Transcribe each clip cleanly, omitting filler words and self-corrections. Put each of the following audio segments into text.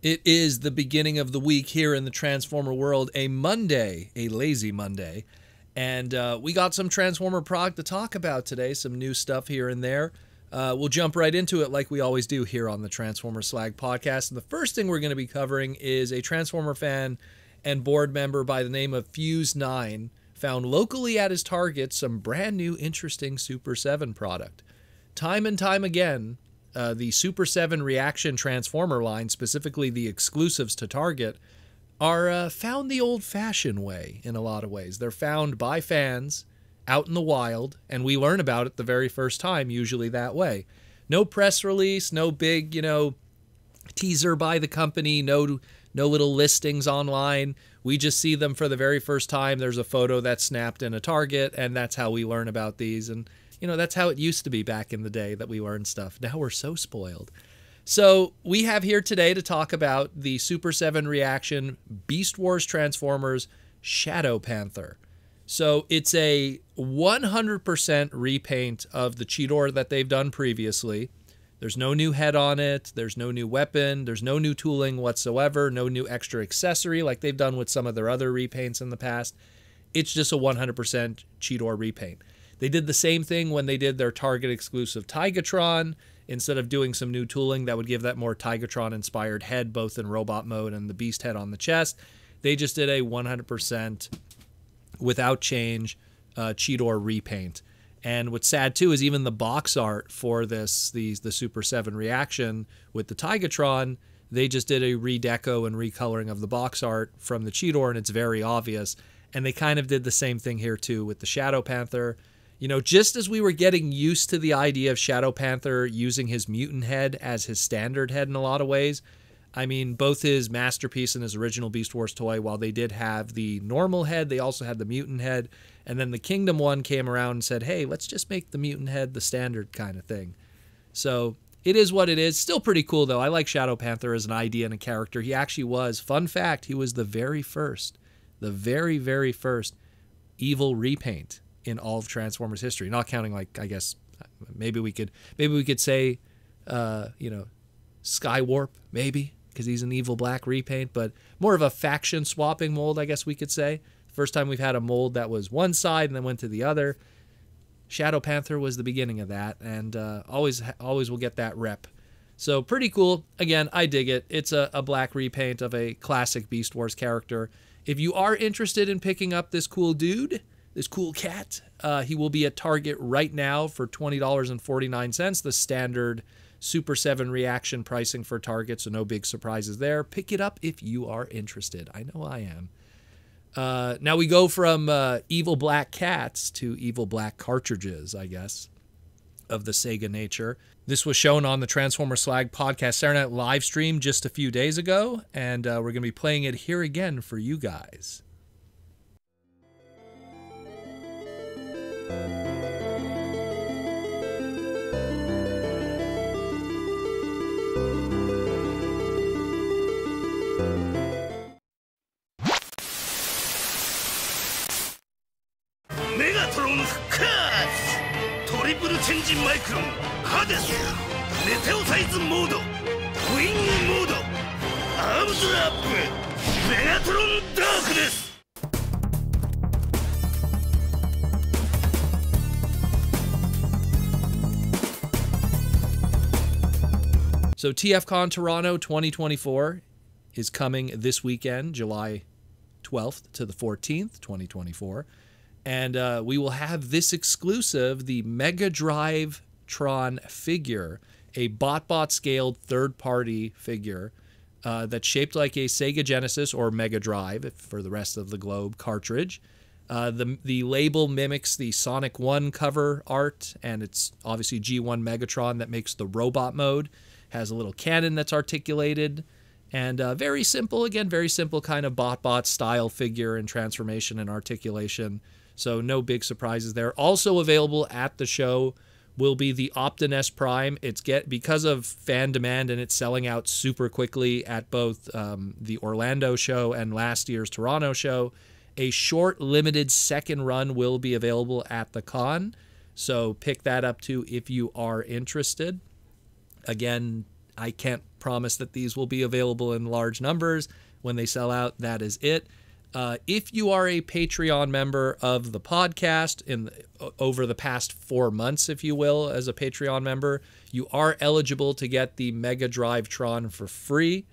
It is the beginning of the week here in the Transformer world, a Monday, a lazy Monday. And we got some Transformer product to talk about today, some new stuff here and there. We'll jump right into it like we always do here on the Transformer Slag podcast. And the first thing we're going to be covering is a Transformer fan and board member by the name of Fuse9 found locally at his Target some brand new interesting Super 7 product. Time and time again, the Super 7 Reaction Transformer line, specifically the exclusives to Target, are found the old-fashioned way in a lot of ways. They're found by fans out in the wild, and we learn about it the very first time, usually that way. No press release, no big, teaser by the company, no little listings online. We just see them for the very first time. There's a photo that's snapped in a Target, and that's how we learn about these. And that's how it used to be back in the day that we learned stuff. Now we're so spoiled. So we have here today to talk about the Super 7 Reaction Beast Wars Transformers Shadow Panther. So it's a 100% repaint of the Cheetor that they've done previously. There's no new head on it. There's no new weapon. There's no new tooling whatsoever. No new extra accessory like they've done with some of their other repaints in the past. It's just a 100% Cheetor repaint. They did the same thing when they did their Target exclusive Tigatron. Instead of doing some new tooling that would give that more Tigatron-inspired head, both in robot mode and the beast head on the chest, they just did a 100% without change Cheetor repaint. And what's sad too is even the box art for the Super 7 Reaction with the Tigatron, they just did a redeco and recoloring of the box art from the Cheetor, and it's very obvious. And they kind of did the same thing here too with the Shadow Panther. Just as we were getting used to the idea of Shadow Panther using his mutant head as his standard head in a lot of ways, I mean, both his Masterpiece and his original Beast Wars toy, while they did have the normal head, they also had the mutant head. And then the Kingdom one came around and said, hey, let's just make the mutant head the standard kind of thing. So it is what it is. Still pretty cool, though. I like Shadow Panther as an idea and a character. He actually was, fun fact, he was the very first evil repaint in all of Transformers history, not counting, like, I guess maybe we could say Skywarp, maybe, because he's an evil black repaint, but more of a faction swapping mold, I guess we could say. First time we've had a mold that was one side and then went to the other. Shadow Panther was the beginning of that, and always will get that rep. So pretty cool. Again, I dig it. It's a black repaint of a classic Beast Wars character. If you are interested in picking up this cool dude, this cool cat, he will be at Target right now for $20.49, the standard Super 7 Reaction pricing for Target, so no big surprises there. Pick it up if you are interested. I know I am. Now we go from evil black cats to evil black cartridges, I guess, of the Sega nature. This was shown on the Transformer Slag podcast Saturday Night live stream just a few days ago, and we're going to be playing it here again for you guys. MegaDriveTron 復活トリプルチェンジマイクロンハデスメテオサイズモードウィングモードアームズアップMegaDriveTronダークです。So TFcon Toronto 2024 is coming this weekend, July 12th to the 14th, 2024. And we will have this exclusive, the MegaDriveTron figure, a bot-scaled third-party figure that's shaped like a Sega Genesis or Mega Drive for the rest of the globe cartridge. The label mimics the Sonic 1 cover art, and it's obviously G1 Megatron that makes the robot mode. Has a little cannon that's articulated, and very simple, again, very simple kind of bot style figure and transformation and articulation. So no big surprises there. Also available at the show will be the Optimus Prime. Because of fan demand and it's selling out super quickly at both the Orlando show and last year's Toronto show. A short limited second run will be available at the con. So pick that up too if you are interested. Again, I can't promise that these will be available in large numbers. When they sell out, that is it. If you are a Patreon member of the podcast over the past 4 months, if you will, as a Patreon member, you are eligible to get the MegaDriveTron for free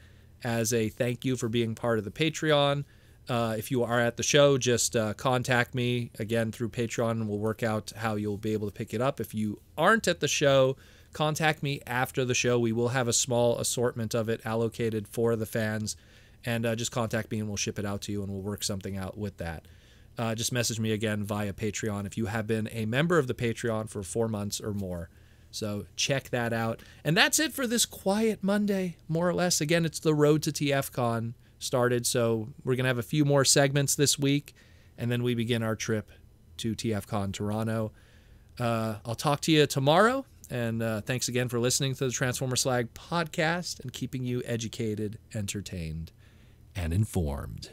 as a thank you for being part of the Patreon. If you are at the show, just contact me again through Patreon and we'll work out how you'll be able to pick it up. If you aren't at the show, contact me after the show. We will have a small assortment of it allocated for the fans. And just contact me and we'll ship it out to you and we'll work something out with that. Just message me again via Patreon if you have been a member of the Patreon for 4 months or more. So check that out. And that's it for this quiet Monday, more or less. Again, it's the road to TFcon started, so we're going to have a few more segments this week, and then we begin our trip to TFcon Toronto. I'll talk to you tomorrow, and thanks again for listening to the Transformer Slag podcast and keeping you educated, entertained, and informed.